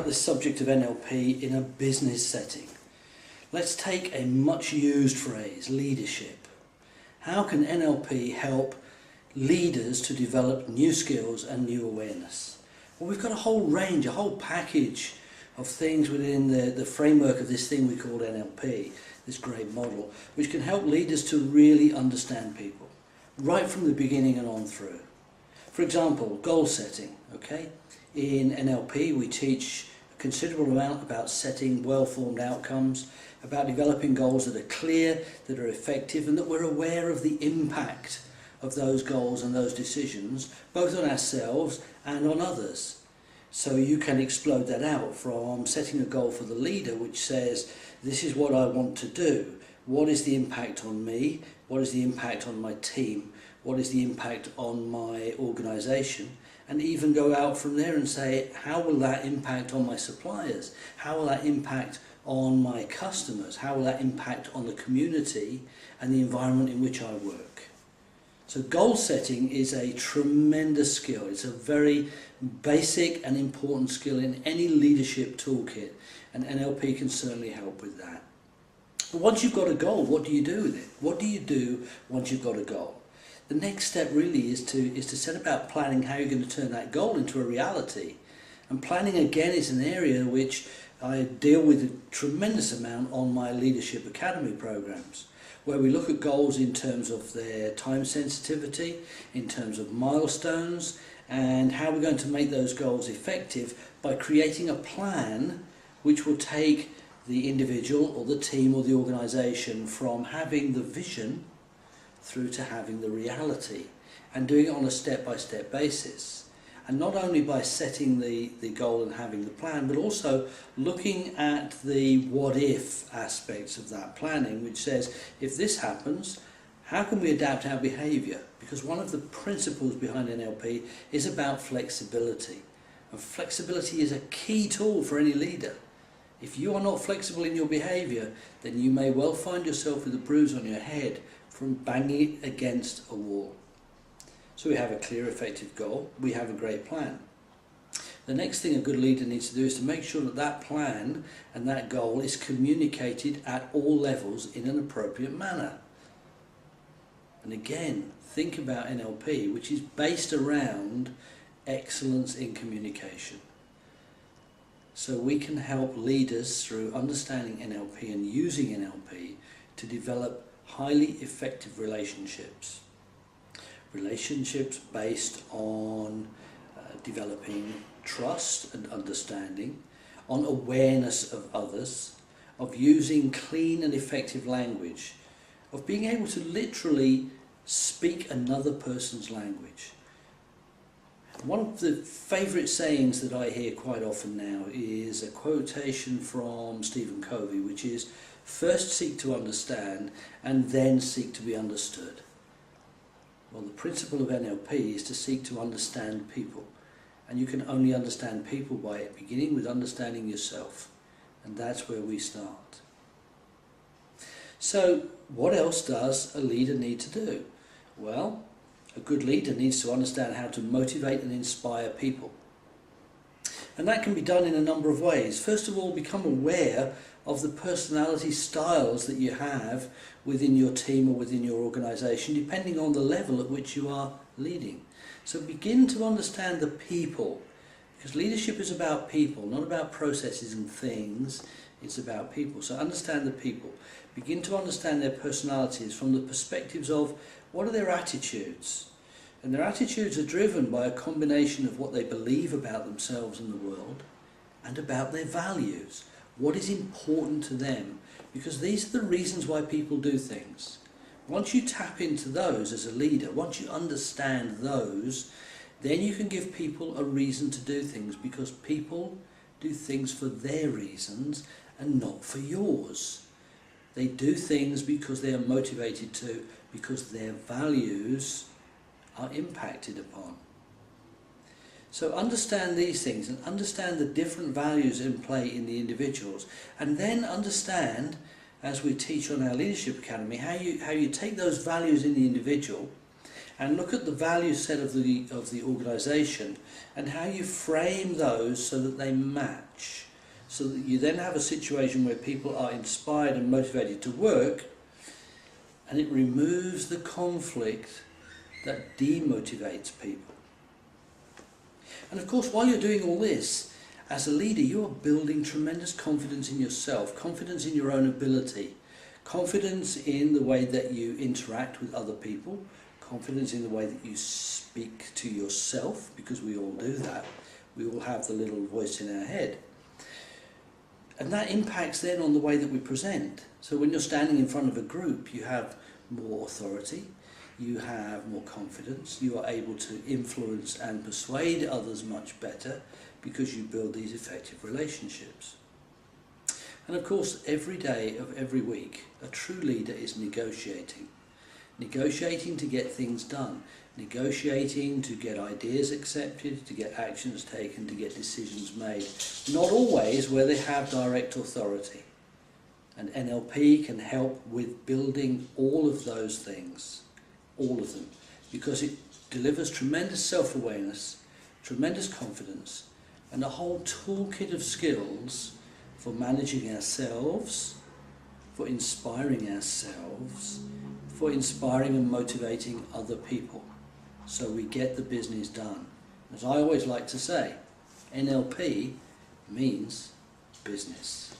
the subject of NLP in a business setting. Let's take a much used phrase, leadership. How can NLP help leaders to develop new skills and new awareness? Well, we've got a whole range, a whole package of things within the framework of this thing we call NLP, this great model, which can help leaders to really understand people, right from the beginning and on through. For example, goal setting, okay? In NLP we teach a considerable amount about setting well-formed outcomes, about developing goals that are clear, that are effective, and that we're aware of the impact of those goals and those decisions, both on ourselves and on others. So you can explode that out from setting a goal for the leader which says, this is what I want to do. What is the impact on me? What is the impact on my team? What is the impact on my organisation? And even go out from there and say, how will that impact on my suppliers? How will that impact on my customers? How will that impact on the community and the environment in which I work? So goal setting is a tremendous skill. It's a very basic and important skill in any leadership toolkit, and NLP can certainly help with that. But once you've got a goal, what do you do with it? What do you do once you've got a goal? The next step really is to set about planning how you're going to turn that goal into a reality. And planning again is an area which I deal with a tremendous amount on my Leadership Academy programs, where we look at goals in terms of their time sensitivity, in terms of milestones, and how we're going to make those goals effective by creating a plan which will take the individual or the team or the organisation from having the vision through to having the reality, and doing it on a step-by-step basis. And not only by setting the goal and having the plan, but also looking at the what-if aspects of that planning, which says, if this happens, how can we adapt our behaviour? Because one of the principles behind NLP is about flexibility. And flexibility is a key tool for any leader. If you are not flexible in your behaviour, then you may well find yourself with a bruise on your head from banging it against a wall. So we have a clear, effective goal. We have a great plan. The next thing a good leader needs to do is to make sure that that plan and that goal is communicated at all levels in an appropriate manner. And again, think about NLP, which is based around excellence in communication. So we can help leaders through understanding NLP and using NLP to develop highly effective relationships. Relationships based on developing trust and understanding, on awareness of others, of using clean and effective language, of being able to literally speak another person's language. One of the favourite sayings that I hear quite often now is a quotation from Stephen Covey, which is, first seek to understand and then seek to be understood. Well, the principle of NLP is to seek to understand people, and you can only understand people by beginning with understanding yourself, and that's where we start. So what else does a leader need to do? Well, a good leader needs to understand how to motivate and inspire people. And that can be done in a number of ways. First of all, become aware of the personality styles that you have within your team or within your organisation, depending on the level at which you are leading. So begin to understand the people, because leadership is about people, not about processes and things. It's about people. So understand the people. Begin to understand their personalities from the perspectives of what are their attitudes. And their attitudes are driven by a combination of what they believe about themselves and the world and about their values. What is important to them? Because these are the reasons why people do things. Once you tap into those as a leader, once you understand those, then you can give people a reason to do things, because people do things for their reasons and not for yours. They do things because they are motivated to, because their values are impacted upon. So understand these things and understand the different values in play in the individuals, and then understand, as we teach on our Leadership Academy, how you take those values in the individual and look at the value set of the organisation and how you frame those so that they match, so that you then have a situation where people are inspired and motivated to work, and it removes the conflict that demotivates people. And of course, while you're doing all this, as a leader, you are building tremendous confidence in yourself, confidence in your own ability, confidence in the way that you interact with other people, confidence in the way that you speak to yourself, because we all do that. We all have the little voice in our head. And that impacts then on the way that we present. So when you're standing in front of a group, you have more authority, you have more confidence, you are able to influence and persuade others much better because you build these effective relationships. And of course, every day of every week, a true leader is negotiating. Negotiating to get things done, negotiating to get ideas accepted, to get actions taken, to get decisions made. Not always where they have direct authority. And NLP can help with building all of those things, all of them, because it delivers tremendous self-awareness, tremendous confidence, and a whole toolkit of skills for managing ourselves, for inspiring ourselves, for inspiring and motivating other people, so we get the business done. As I always like to say, NLP means business.